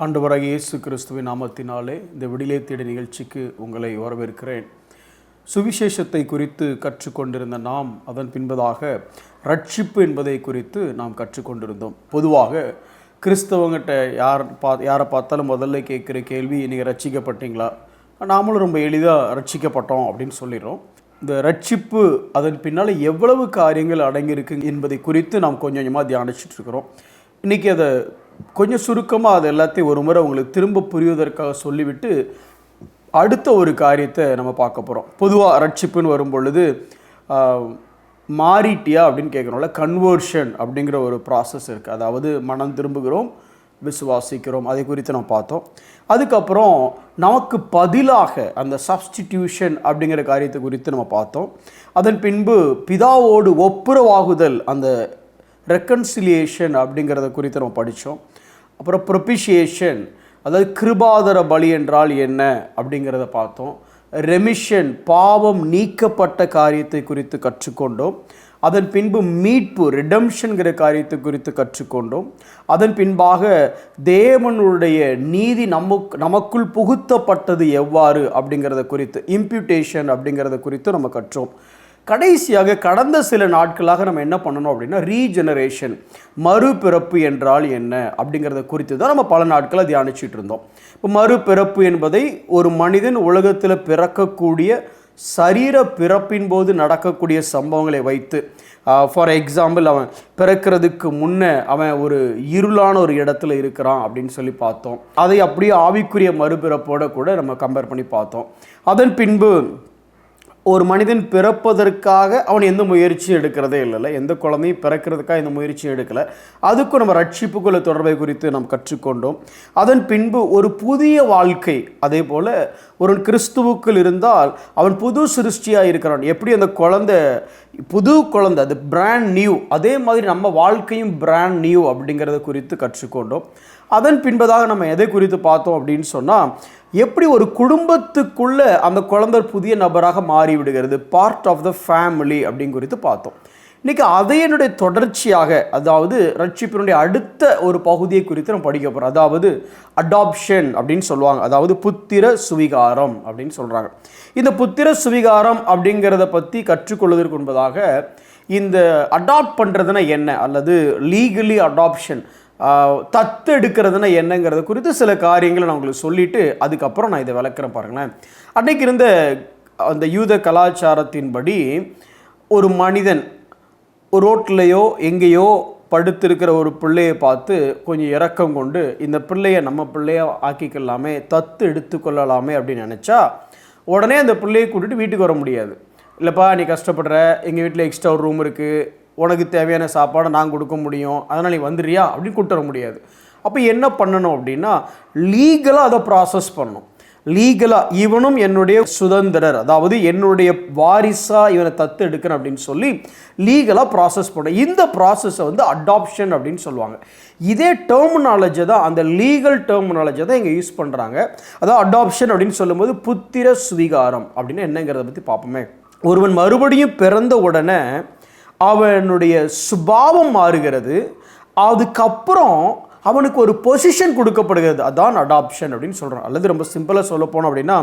ஆண்டவராகிய இயேசு கிறிஸ்துவின் நாமத்தினாலே இந்த விடிலே தேடி நிகழ்ச்சிக்கு உங்களை வரவேற்கிறேன். சுவிசேஷத்தை குறித்து கற்றுக்கொண்டிருந்த நாம் அதன் பின்பதாக ரட்சிப்பு என்பதை குறித்து நாம் கற்றுக்கொண்டிருந்தோம். பொதுவாக கிறிஸ்தவங்கிட்ட யாரை பார்த்தாலும் முதல்ல கேட்குற கேள்வி, நீங்கள் ரட்சிக்கப்பட்டீங்களா? நாமளும் ரொம்ப எளிதாக ரட்சிக்கப்பட்டோம் அப்படின்னு சொல்லிடுறோம். இந்த ரட்சிப்பு அதன் பின்னால் எவ்வளவு காரியங்கள் அடங்கியிருக்கு என்பதை குறித்து நாம் கொஞ்சம் கொஞ்சமாக தியானிச்சுட்டு இருக்கிறோம். இன்றைக்கி அதை கொஞ்சம் சுருக்கமாக அது எல்லாத்தையும் ஒரு முறை உங்களுக்கு திரும்ப புரிவதற்காக சொல்லிவிட்டு அடுத்த ஒரு காரியத்தை நம்ம பார்க்க போகிறோம். பொதுவாக ரட்சிப்புன்னு வரும் பொழுது மாறிட்டியா அப்படின்னு கேட்குறோம்ல, கன்வர்ஷன் அப்படிங்கிற ஒரு ப்ராசஸ் இருக்குது. அதாவது மனம் திரும்புகிறோம், விசுவாசிக்கிறோம், அதை குறித்து நம்ம பார்த்தோம். அதுக்கப்புறம் நமக்கு பதிலாக அந்த சப்ஸ்டிடியூஷன் அப்படிங்கிற காரியத்தை குறித்து நம்ம பார்த்தோம். அதன் பின்பு பிதாவோடு ஒப்புரவாகுதல், அந்த ரெக்கன்சிலியேஷன் அப்படிங்கிறத குறித்து நம்ம படித்தோம். அப்புறம் ப்ரொபிஷியேஷன், அதாவது கிருபாதர பலி என்றால் என்ன அப்படிங்கிறத பார்த்தோம். ரெமிஷன், பாவம் நீக்கப்பட்ட காரியத்தை குறித்து கற்றுக்கொண்டோம். அதன் பின்பு மீட்பு, ரிடம்ஷன்கிற காரியத்தை குறித்து கற்றுக்கொண்டோம். அதன் பின்பாக தேவனுடைய நீதி நமக்குள் புகுத்தப்பட்டது எவ்வாறு அப்படிங்கிறத குறித்து, இம்ப்யூட்டேஷன் அப்படிங்கிறத குறித்து நம்ம கற்றோம். கடைசியாக கடந்த சில நாட்களாக நம்ம என்ன பண்ணணும் அப்படின்னா, ரீஜெனரேஷன், மறுபிறப்பு என்றால் என்ன அப்படிங்கிறத குறித்து தான் நம்ம பல நாட்களாக தியானிச்சுட்டு இருந்தோம். இப்போ மறுபிறப்பு என்பதை ஒரு மனிதன் உலகத்தில் பிறக்கக்கூடிய சரீர பிறப்பின் போது நடக்கக்கூடிய சம்பவங்களை வைத்து, ஃபார் எக்ஸாம்பிள், அவன் பிறக்கிறதுக்கு முன்னே அவன் ஒரு இருளான ஒரு இடத்துல இருக்கிறான் அப்படின்னு சொல்லி பார்த்தோம். அதை அப்படியே ஆவிக்குரிய மறுபிறப்போடு கூட நம்ம கம்பேர் பண்ணி பார்த்தோம். அதன் பின்பு ஒரு மனிதன் பிறப்பதற்காக அவன் எந்த முயற்சியும் எடுக்கிறதே இல்லை, எந்த குழந்தையும் பிறக்கிறதுக்காக எந்த முயற்சியும் எடுக்கலை. அதுக்கும் நம்ம ரட்சிப்புக்குள்ள தொடர்பை குறித்து நாம் கற்றுக்கொண்டோம். அதன் பின்பு ஒரு புதிய வாழ்க்கை, அதே போல் ஒரு கிறிஸ்துவுக்குள் இருந்தால் அவன் புது சிருஷ்டியாக இருக்கிறான். எப்படி அந்த குழந்தை புது குழந்தை, அது பிராண்ட் நியூ, அதே மாதிரி நம்ம வாழ்க்கையும் பிராண்ட் நியூ அப்படிங்கிறத குறித்து கற்றுக்கொண்டோம். அதன் பின்பதாக நம்ம எதை குறித்து பார்த்தோம் அப்படின்னு சொன்னால், எப்படி ஒரு குடும்பத்துக்குள்ளே அந்த குழந்தை புதிய நபராக மாறிவிடுகிறது, பார்ட் ஆஃப் த ஃபேமிலி அப்படிங்க குறித்து பார்த்தோம். இன்றைக்கி அதையனுடைய தொடர்ச்சியாக, அதாவது ரட்சிப்பினுடைய அடுத்த ஒரு பகுதியை குறித்து நம்ம படிக்க போகிறோம். அதாவது அடாப்ஷன் அப்படின்னு சொல்லுவாங்க, அதாவது புத்திர சுவிகாரம் அப்படின்னு சொல்கிறாங்க. இந்த புத்திர சுவிகாரம் அப்படிங்கிறத பற்றி கற்றுக்கொள்வதற்கு முன்பதாக, இந்த அடாப்ட் பண்ணுறதுனா என்ன, அல்லது லீகலி அடாப்ஷன், தத்து எடுக்கிறதுனா என்னங்கிறத குறித்து சில காரியங்களை நான் உங்களுக்கு சொல்லிவிட்டு அதுக்கப்புறம் நான் இதை விளக்குறேன். பாருங்களேன், அன்றைக்கு இருந்த அந்த யூத கலாச்சாரத்தின்படி ஒரு மனிதன் ஒரு ரோட்லேயோ எங்கேயோ படுத்திருக்கிற ஒரு பிள்ளையை பார்த்து கொஞ்சம் இரக்கம் கொண்டு, இந்த பிள்ளையை நம்ம பிள்ளையை ஆக்கிக்கலாமே, தத்து எடுத்துக்கொள்ளலாமே அப்படின்னு நினச்சா, உடனே அந்த பிள்ளையை கூட்டிகிட்டு வீட்டுக்கு வர முடியாது. இல்லைப்பா, நீ கஷ்டப்படுற, எங்கள் வீட்டில் எக்ஸ்ட்ரா ஒரு ரூம் இருக்குது, உனக்கு தேவையான சாப்பாடை நான் கொடுக்க முடியும், அதனால் நீ வந்துடுறியா அப்படின்னு கூப்பிட்டு வர முடியாது. அப்போ என்ன பண்ணணும் அப்படின்னா, லீகலாக அதை ப்ராசஸ் பண்ணணும். லீகலாக இவனும் என்னுடைய சுதந்திரர், அதாவது என்னுடைய வாரிசாக இவனை தத்து எடுக்கிறேன் அப்படின்னு சொல்லி லீகலாக ப்ராசஸ் பண்ண, இந்த ப்ராசஸை வந்து அடாப்ஷன் அப்படின்னு சொல்லுவாங்க. இதே டெர்மினாலஜி தான், அந்த லீகல் டெர்மினாலஜி தான் இங்கே யூஸ் பண்ணுறாங்க. அதாவது அடாப்ஷன் அப்படின்னு சொல்லும்போது புத்திர சுவிகாரம் அப்படின்னு என்னங்கிறத பற்றி பார்ப்போமே. ஒருவன் மறுபடியும் பிறந்த உடனே அவனுடைய சுபாவம் மாறுகிறது, அதுக்கப்புறம் அவனுக்கு ஒரு பொசிஷன் கொடுக்கப்படுகிறது, அதான் அடாப்ஷன் அப்படின்னு சொல்கிறான். அல்லது ரொம்ப சிம்பிளாக சொல்ல போனோம் அப்படின்னா,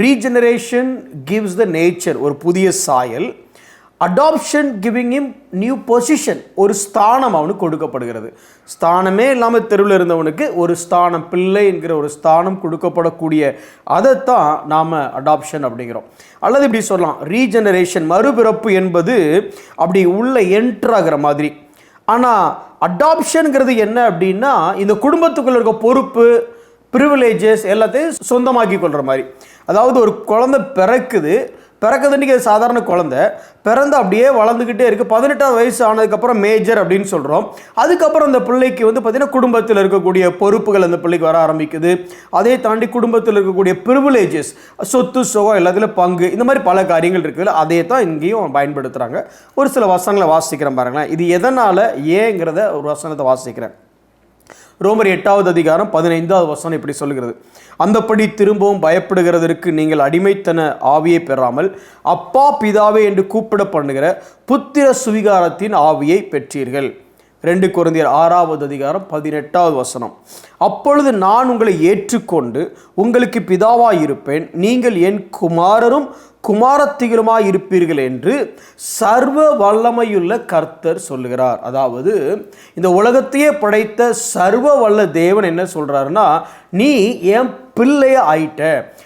ரீஜெனரேஷன் கிவ்ஸ் த நேச்சர், ஒரு புதிய சாயல். அடாப்ஷன் கிவிங் இம் நியூ பொசிஷன், ஒரு ஸ்தானம் அவனுக்கு கொடுக்கப்படுகிறது. ஸ்தானமே இல்லாமல் தெருவில் இருந்தவனுக்கு ஒரு ஸ்தானம், பிள்ளை என்கிற ஒரு ஸ்தானம் கொடுக்கப்படக்கூடிய, அதைத்தான் நாம் அடாப்ஷன் அப்படிங்கிறோம். அல்லது இப்படி சொல்லலாம், ரீஜெனரேஷன், மறுபிறப்பு என்பது அப்படி உள்ள என்ட்ராகிற மாதிரி. ஆனால் அடாப்ஷனுங்கிறது என்ன அப்படின்னா, இந்த குடும்பத்துக்குள்ள இருக்க பொறுப்பு, ப்ரிவிலேஜஸ் எல்லாத்தையும் சொந்தமாக்கி கொள்கிற மாதிரி. அதாவது ஒரு குழந்தை பிறக்குதுன்றைக்கி அது சாதாரண குழந்தை, பிறந்து அப்படியே வளர்ந்துக்கிட்டே இருக்குது. 18ஆவது வயசு ஆனதுக்கப்புறம் மேஜர் அப்படின்னு சொல்கிறோம். அதுக்கப்புறம் அந்த பிள்ளைக்கு வந்து பார்த்திங்கன்னா குடும்பத்தில் இருக்கக்கூடிய பொறுப்புகள் அந்த பிள்ளைக்கு வர ஆரம்பிக்குது. அதை தாண்டி குடும்பத்தில் இருக்கக்கூடிய ப்ரிவிலேஜஸ், சொத்து சுகம் எல்லாத்துலையும் பங்கு, இந்த மாதிரி பல காரியங்கள் இருக்குதுல்ல, அதே தான் இங்கேயும் பயன்படுத்துகிறாங்க. ஒரு சில வசனங்களை வாசிக்கிறேன் பாருங்களேன். இது எதனால் ஏங்கிறத ஒரு வசனத்தை வாசிக்கிறேன். ரோமர் 8வது அதிகாரம் 15வது வசனம் இப்படி சொல்லுகிறது: அந்தப்படி திரும்பவும் பயப்படுகிறதற்கு நீங்கள் அடிமைத்தன ஆவியை பெறாமல் அப்பா பிதாவே என்று கூப்பிட பண்ணுகிற புத்திர சுவிகாரத்தின் ஆவியை பெற்றீர்கள். 2 கொரிந்தியர் 6:18. அப்பொழுது நான் உங்களை ஏற்றுக்கொண்டு உங்களுக்கு பிதாவாய் இருப்பேன், நீங்கள் என் குமாரரும் குமாரத்திகளுமாய் இருப்பீர்கள் என்று சர்வ வல்லமையுள்ள கர்த்தர் சொல்லுகிறார். அதாவது இந்த உலகத்தையே படைத்த சர்வ வல்ல தேவன் என்ன சொல்றாருன்னா, நீ என் பிள்ளைய ஆயிட்ட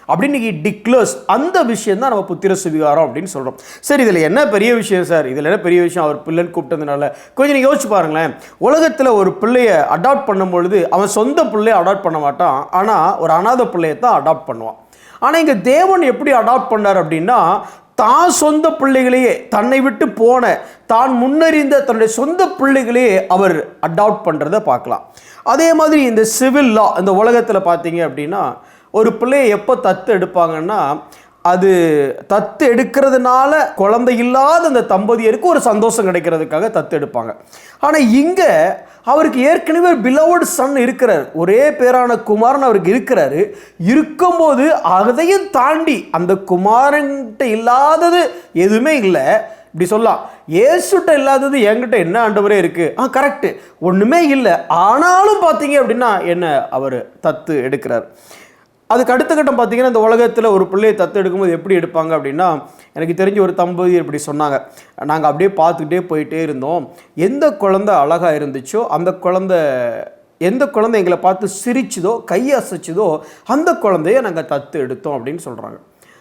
அப்படின்னு டிக்ளர்ஸ். அந்த விஷயம் தான் நம்ம புத்திர சுவிகாரம் அப்படின்னு சொல்கிறோம். சரி, இதில் என்ன பெரிய விஷயம் சார்? இதில் என்ன பெரிய விஷயம் அவர் பிள்ளைன்னு கூப்பிட்டதுனால? கொஞ்சம் நீங்கள் யோசிச்சு பாருங்களேன். உலகத்தில் ஒரு பிள்ளையை அடாப்ட் பண்ணும் பொழுது அவன் சொந்த பிள்ளையை அடாப்ட் பண்ண மாட்டான், ஆனால் ஒரு அநாத பிள்ளையை தான் அடாப்ட் பண்ணுவான். ஆனால் இங்கே தேவன் எப்படி அடாப்ட் பண்ணார் அப்படின்னா, தான் சொந்த பிள்ளைகளையே, தன்னை விட்டு போன, தான் முன்னறிந்த தன்னுடைய சொந்த பிள்ளைகளையே அவர் அடாப்ட் பண்ணுறதை பார்க்கலாம். அதே மாதிரி இந்த சிவில் லா, இந்த உலகத்தில் பார்த்தீங்க அப்படின்னா, ஒரு பிள்ளையை எப்போ தத்து எடுப்பாங்கன்னா, அது தத்து எடுக்கிறதுனால குழந்தை இல்லாத அந்த தம்பதியருக்கு ஒரு சந்தோஷம் கிடைக்கிறதுக்காக தத்து எடுப்பாங்க. ஆனால் இங்கே அவருக்கு ஏற்கனவே பிலோவட் சன் இருக்கிறார், ஒரே பேரான குமாரன் அவருக்கு இருக்கிறாரு. இருக்கும்போது அதையும் தாண்டி அந்த குமாரன்கிட்ட இல்லாதது எதுவுமே இல்லை. இப்படி சொல்லலாம், ஏசுட்ட இல்லாதது என்கிட்ட என்ன ஆண்டவரே இருக்கு? கரெக்டு, ஒன்றுமே இல்லை. ஆனாலும் பார்த்தீங்க அப்படின்னா என்ன அவர் தத்து எடுக்கிறார். அதுக்கு அடுத்த கட்டம் பார்த்தீங்கன்னா, இந்த உலகத்தில் ஒரு பிள்ளையை தத்து எடுக்கும்போது எப்படி எடுப்பாங்க அப்படின்னா, எனக்கு தெரிஞ்ச ஒரு தம்பதி இப்படி சொன்னாங்க. நாங்கள் அப்படியே பார்த்துக்கிட்டே போயிட்டே இருந்தோம், எந்த குழந்தை அழகாக இருந்துச்சோ அந்த குழந்தை, எந்த குழந்தை எங்களை பார்த்து சிரிச்சுதோ கையை அசைச்சுதோ அந்த குழந்தைய நாங்கள் தத்து எடுத்தோம் அப்படின்னு சொல்கிறாங்க.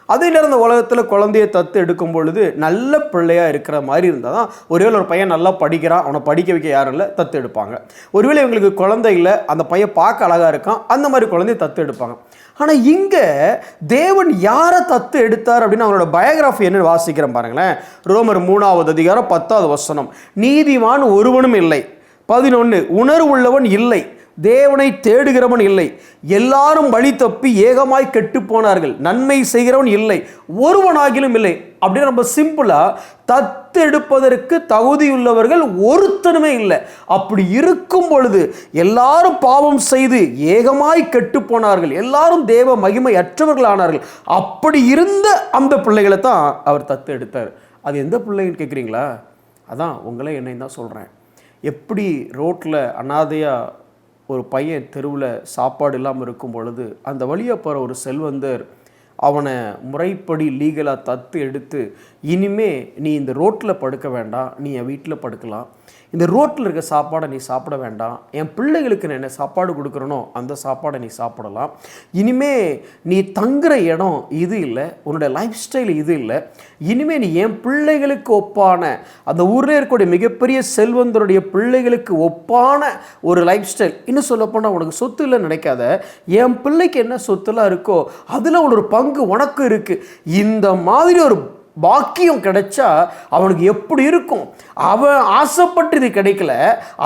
அதே நேரம் இந்த உலகத்தில் குழந்தைய தத்து எடுக்கும் பொழுது நல்ல பிள்ளையாக இருக்கிற மாதிரி இருந்தால் தான், ஒருவேளை ஒரு பையன் நல்லா படிக்கிறான், அவனை படிக்க வைக்க யாரும் இல்லை, தத்து எடுப்பாங்க. ஒருவேளை இவங்களுக்கு குழந்தை இல்லை, அந்த பையன் பார்க்க அழகாக இருக்கான், அந்த மாதிரி குழந்தைய தத்து எடுப்பாங்க. ஆனால் இங்கே தேவன் யாரை தத்து எடுத்தார் அப்படின்னு அவங்களோட பயோகிராஃபி என்ன வாசிக்கிறேன் பாருங்களேன். ரோமர் 3:10. நீதிமான் ஒருவனும் இல்லை. 11, உணர்வுள்ளவன் இல்லை, தேவனை தேடுகிறவன் இல்லை, எல்லாரும் வழி தப்பி ஏகமாய் கெட்டு போனார்கள், நன்மை செய்கிறவன் இல்லை, ஒருவனாகிலும் இல்லை. அப்படின்னு நம்ம சிம்பிளா தத்து எடுப்பதற்கு தகுதியுள்ளவர்கள் ஒருத்தனுமே இல்லை. அப்படி இருக்கும் பொழுது எல்லாரும் பாவம் செய்து ஏகமாய் கெட்டு போனார்கள், எல்லாரும் தேவ மகிமை அற்றவர்கள் ஆனார்கள். அப்படி இருந்த அந்த பிள்ளைகளை தான் அவர் தத்து எடுத்தார். அது எந்த பிள்ளைன்னு கேட்குறீங்களா? அதான் உங்களே என்னையும் தான் சொல்கிறேன். எப்படி ரோட்டில் அனாதையாக ஒரு பையன் தெருவில் சாப்பாடு இல்லாமல் இருக்கும் பொழுது அந்த வழியாக போகிற ஒரு செல்வந்தர் அவனை முறைப்படி லீகலாக தத்து எடுத்து, இனிமே நீ இந்த ரோட்டில் படுக்க வேண்டாம், நீ என் வீட்டில் படுக்கலாம், இந்த ரோட்டில் இருக்க சாப்பாடை நீ சாப்பிட வேண்டாம், என் பிள்ளைகளுக்கு நான் என்ன சாப்பாடு கொடுக்குறனோ அந்த சாப்பாடை நீ சாப்பிடலாம், இனிமே நீ தங்குற இடம் இது இல்லை, உன்னுடைய லைஃப் ஸ்டைல் இது இல்லை, இனிமே நீ என் பிள்ளைகளுக்கு ஒப்பான, அந்த ஊரில் இருக்கக்கூடிய மிகப்பெரிய செல்வந்தருடைய பிள்ளைகளுக்கு ஒப்பான ஒரு லைஃப் ஸ்டைல். இன்னும் சொல்லப்போனால் உனக்கு சொத்து இல்லைன்னு நினைக்காத, என் பிள்ளைக்கு என்ன சொத்துலாம் இருக்கோ அதில் ஒரு பங்கு உனக்கு இருக்கு. இந்த மாதிரி ஒரு பாக்கியம் கிடைச்சா அவனுக்கு எப்படி இருக்கும்? அவன் ஆசைப்பட்டு இது கிடைக்கல,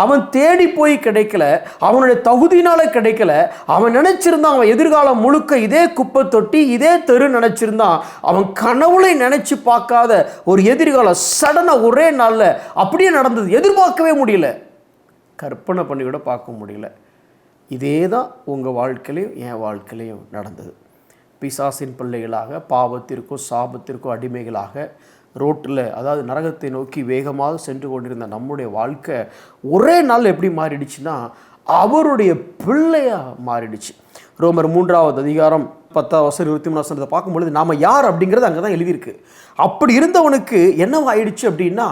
அவன் தேடி போய் கிடைக்கல, அவனுடைய தகுதினால கிடைக்கல, அவன் நினைச்சிருந்தான் அவன் எதிர்காலம் முழுக்க இதே குப்பை தொட்டி இதே தெரு நினைச்சிருந்தான், அவன் கனவுளை நினைச்சு பார்க்காத ஒரு எதிர்காலம் சடனா ஒரே நாளில் அப்படியே நடந்தது. எதிர்பார்க்கவே முடியல, கற்பனை பண்ணி கூட பார்க்க முடியல. இதே தான் உங்கள் வாழ்க்கையிலையும் என் வாழ்க்கையிலையும் நடந்தது. பிசாசின் பிள்ளைகளாக, பாவத்திற்கோ சாபத்திற்கோ அடிமைகளாக ரோட்டில், அதாவது நரகத்தை நோக்கி வேகமாக சென்று கொண்டிருந்த நம்முடைய வாழ்க்கை ஒரே நாள் எப்படி மாறிடுச்சுன்னா அவருடைய பிள்ளையாக மாறிடுச்சு. ரோமர் 3:10 பார்க்கும்பொழுது நாம் யார் அப்படிங்கிறது அங்கே தான் எழுதியிருக்கு. அப்படி இருந்தவனுக்கு என்னவாயிடுச்சு அப்படின்னா,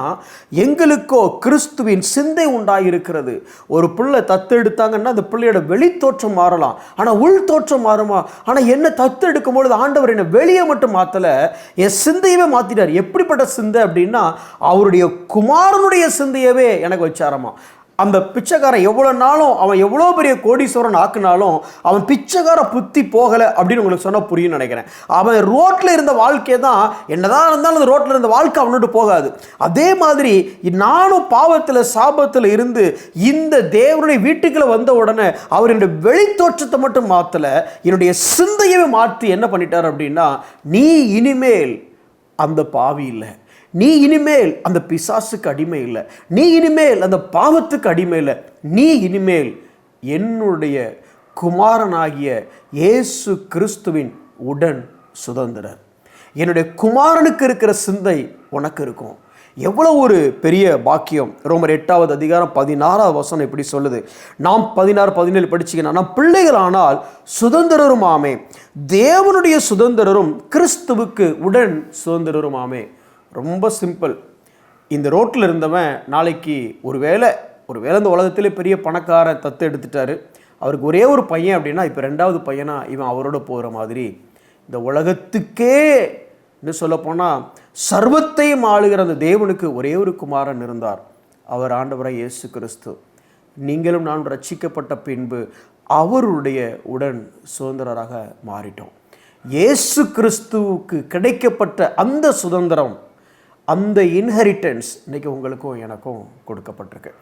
எங்களுக்கோ கிறிஸ்துவின் சிந்தை உண்டாயிருக்கிறது. ஒரு பிள்ளை தத்து எடுத்தாங்கன்னா அந்த பிள்ளையோட வெளித்தோற்றம் மாறலாம், ஆனால் உள் தோற்றம் மாறுமா? ஆனால் என்ன தத்து எடுக்கும் பொழுது ஆண்டவர் என்னை வெளியே மட்டும் மாற்றலை, என் சிந்தையவே மாற்றிட்டார். எப்படிப்பட்ட சிந்தை அப்படின்னா, அவருடைய குமாரனுடைய சிந்தையவே எனக்கு வச்சாரமா. அந்த பிச்சைக்காரன் எவ்வளோ நாளும் அவன் எவ்வளோ பெரிய கோடீஸ்வரன் ஆக்குனாலும் அவன் பிச்சைக்கார புத்தி போகலை அப்படின்னு உங்களுக்கு சொன்னால் புரியும் நினைக்கிறேன். அவன் ரோட்டில் இருந்த வாழ்க்கையை தான், என்னதான் இருந்தாலும் அந்த ரோட்டில் இருந்த வாழ்க்கை அவனோட்டு போகாது. அதே மாதிரி நானும் பாவத்தில் சாபத்தில் இருந்து இந்த தேவனுடைய வீட்டுக்குள்ளே வந்த உடனே அவர் என்னுடைய வெளித்தோற்றத்தை மட்டும் மாற்றலை, என்னுடைய சிந்தையவே மாற்றி என்ன பண்ணிட்டார் அப்படின்னா, நீ இனிமேல் அந்த பாவி இல்லை, நீ இனிமேல் அந்த பிசாசுக்கு அடிமை இல்லை, நீ இனிமேல் அந்த பாவத்துக்கு அடிமை இல்லை, நீ இனிமேல் என்னுடைய குமாரனாகிய இயேசு கிறிஸ்துவின் உடன் சுதந்திரர். என்னுடைய குமாரனுக்கு இருக்கிற சிந்தை உனக்கு இருக்கும், எவ்வளோ ஒரு பெரிய பாக்கியம். ரோமர் 8வது அதிகாரம் 16வது வசனம் இப்படி சொல்லுது. நாம் 16-17 படிச்சிங்கன்னா, நாம் பிள்ளைகளானால் சுதந்திரருமாமே, தேவனுடைய சுதந்திரரும் கிறிஸ்துவுக்கு உடன் சுதந்திரருமாமே. ரொம்ப சிம்பிள். இந்த ரோட்டில் இருந்தவன் நாளைக்கு ஒருவேளை இந்த உலகத்திலே பெரிய பணக்காரன் தத்து எடுத்துட்டாரு, அவருக்கு ஒரே ஒரு பையன் அப்படின்னா, இப்போ 2வது பையனா இவன் அவரோட போகிற மாதிரி இந்த உலகத்துக்கே என்ன சொல்லப்போனால் சர்வத்தையும் ஆளுகிற அந்த தேவனுக்கு ஒரே ஒரு குமாரன் இருந்தார். அவர் ஆண்டவராய் இயேசு கிறிஸ்து. நீங்களும் நான் ரட்சிக்கப்பட்ட பின்பு அவருடைய உடன் சுதந்திரராக மாறிட்டோம். இயேசு கிறிஸ்துவுக்கு கிடைக்கப்பட்ட அந்த சுதந்திரம், அந்த இன்ஹெரிட்டன்ஸ் இன்றைக்கி உங்களுக்கும் எனக்கும் கொடுக்கப்பட்டிருக்கு.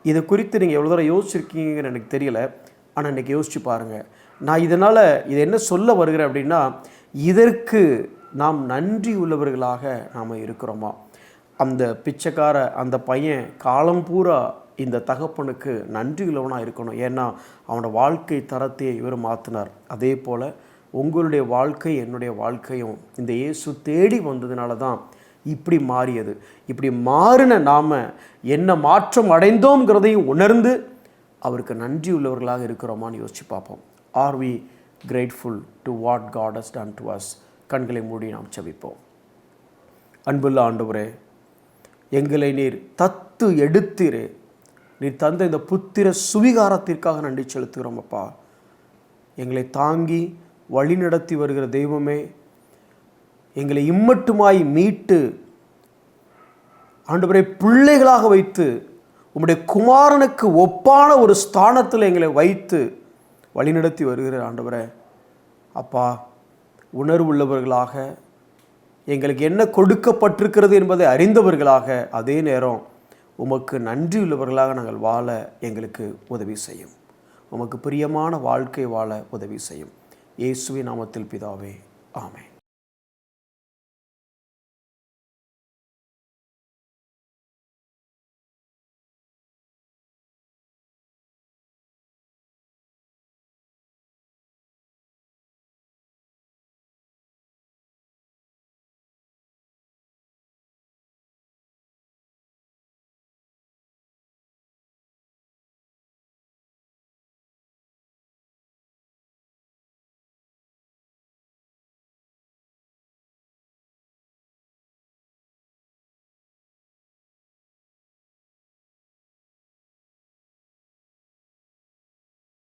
இதை குறித்து நீங்கள் எவ்வளோ தூரம் யோசிச்சிருக்கீங்கன்னு எனக்கு தெரியல, ஆனால் இன்றைக்கி யோசிச்சு பாருங்கள். நான் இதனால் இது என்ன சொல்ல வருகிறேன் அப்படின்னா, இதற்கு நாம் நன்றி உள்ளவர்களாக நாம் இருக்கிறோமா? அந்த பிச்சைக்கார அந்த பையன் காலம் பூரா இந்த தகப்பனுக்கு நன்றி உள்ளவனாக இருக்கணும். ஏன்னா அவனோட வாழ்க்கை தரத்தையே இவர் மாற்றினார். அதே போல் உங்களுடைய வாழ்க்கை என்னுடைய வாழ்க்கையும் இந்த இயேசு தேடி வந்ததுனால தான் இப்படி மாறியது. இப்படி மாறின நாம் என்ன மாற்றம் அடைந்தோங்கிறதையும் உணர்ந்து அவருக்கு நன்றி உள்ளவர்களாக இருக்கிறோமான்னு யோசிச்சு பார்ப்போம். Are we grateful to what God has done to us? கண்களை மூடி நாம் செபிப்போம். அன்புள்ள ஆண்டவரே, எங்களை நீர் தத்து எடுத்தீரே, நீர் தந்த இந்த புத்திர சுவிகாரத்திற்காக நன்றி செலுத்துகிறோம் அப்பா. எங்களை தாங்கி வழி நடத்தி வருகிற தெய்வமே, எங்களை இம்மட்டுமாய் மீட்டு ஆண்டவரே பிள்ளைகளாக வைத்து உம்முடைய குமாரனுக்கு ஒப்பான ஒரு ஸ்தானத்தில் எங்களை வைத்து வழிநடத்தி வருகிற ஆண்டவரே அப்பா, உணர்வுள்ளவர்களாக, எங்களுக்கு என்ன கொடுக்கப்பட்டிருக்கிறது என்பதை அறிந்தவர்களாக, அதே நேரம் உமக்கு நன்றி உள்ளவர்களாக நாங்கள் வாழ எங்களுக்கு உதவி செய்யும். உமக்கு பிரியமான வாழ்க்கை வாழ உதவி செய்யும். இயேசுவின் நாமத்தில் பிதாவே, ஆமென்.